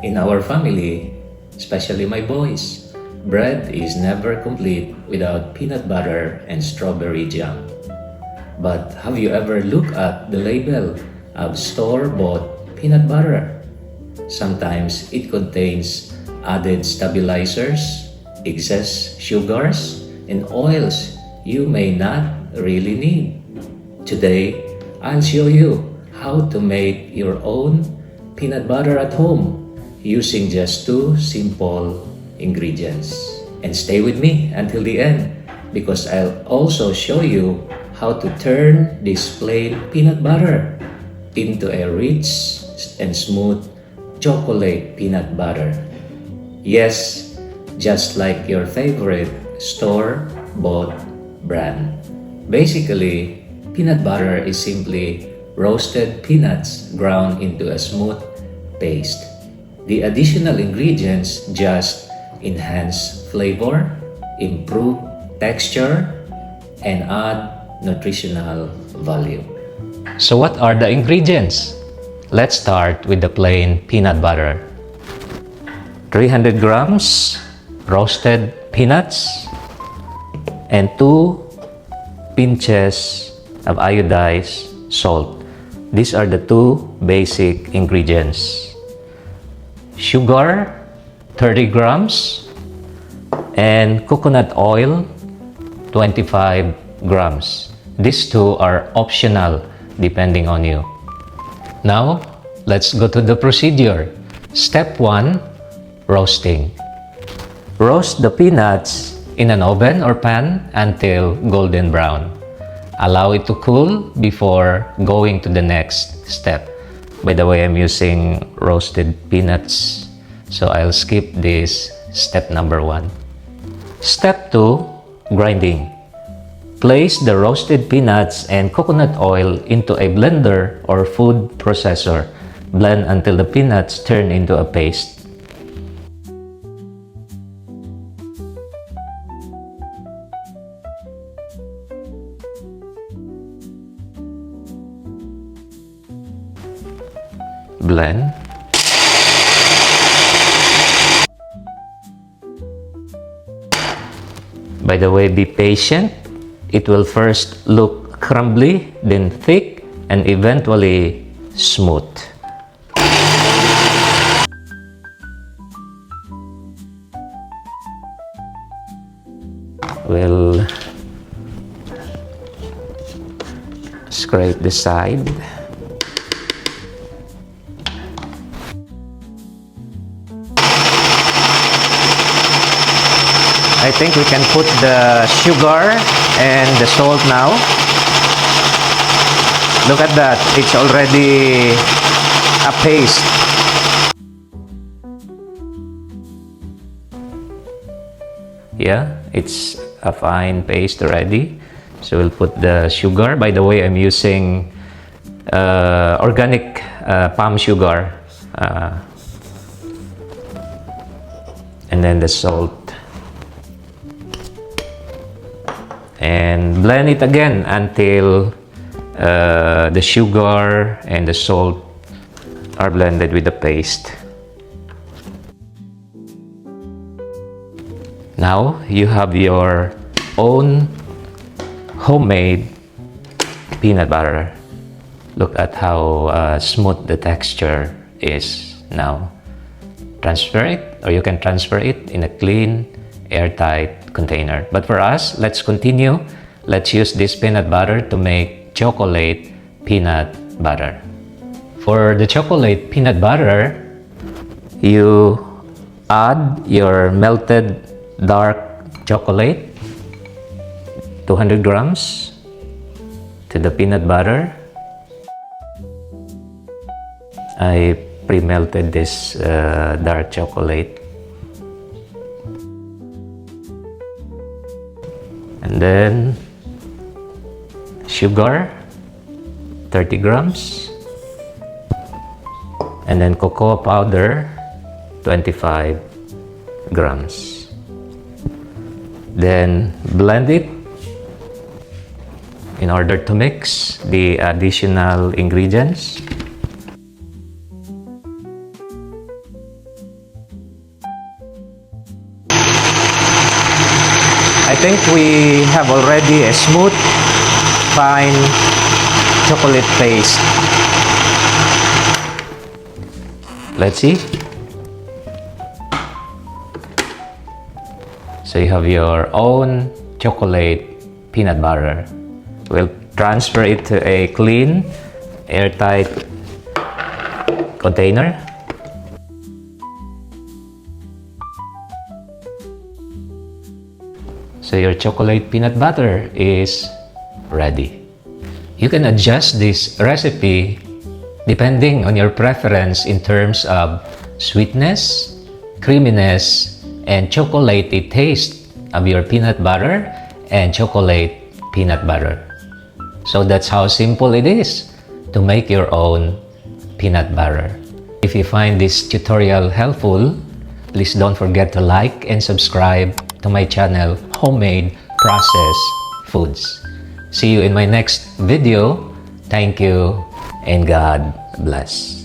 In our family, especially my boys, bread is never complete without peanut butter and strawberry jam. But have you ever looked at the label of store-bought peanut butter? Sometimes it contains added stabilizers, excess sugars, and oils you may not really need. Today, I'll show you how to make your own peanut butter at home using just two simple ingredients. And stay with me until the end because I'll also show you how to turn this plain peanut butter into a rich and smooth chocolate peanut butter. Yes, just like your favorite store-bought brand. Basically, peanut butter is simply roasted peanuts ground into a smooth paste. The additional ingredients just enhance flavor, improve texture, and add nutritional value. So what are the ingredients? Let's start with the plain peanut butter. 300 grams roasted peanuts and 2 pinches of iodized salt. These are the two basic ingredients. Sugar, 30 grams, and coconut oil, 25 grams. These two are optional depending on you. Now, let's go to the procedure. Step 1, roasting. Roast the peanuts in an oven or pan until golden brown. Allow it to cool before going to the next step. By the way, I'm using roasted peanuts, so I'll skip this step number 1. Step 2, grinding. Place the roasted peanuts and coconut oil into a blender or food processor. Blend until the peanuts turn into a paste. Blend. By the way, be patient. It will first look crumbly, then thick, and eventually smooth. We'll scrape the side. I think we can put the sugar and the salt now. Look at that, it's already a paste. Yeah, it's a fine paste already. So we'll put the sugar. By the way, I'm using organic palm sugar. And then the salt. And blend it again until the sugar and the salt are blended with the paste. Now you have your own homemade peanut butter. Look at how smooth the texture is now. Transfer it, or you can transfer it in a clean, airtight container. But for us, let's continue. Let's use this peanut butter to make chocolate peanut butter. For the chocolate peanut butter, you add your melted dark chocolate, 200 grams, to the peanut butter. I pre-melted this dark chocolate. And then sugar, 30 grams. And then cocoa powder, 25 grams. Then blend it in order to mix the additional ingredients. think we have already a smooth, fine chocolate paste. Let's see. So you have your own chocolate peanut butter. We'll transfer it to a clean, airtight container. So your chocolate peanut butter is ready. You can adjust this recipe depending on your preference in terms of sweetness, creaminess, and chocolatey taste of your peanut butter and chocolate peanut butter. So that's how simple it is to make your own peanut butter. If you find this tutorial helpful, please don't forget to like and subscribe to my channel, Homemade Processed Foods. See you in my next video. Thank you and God bless.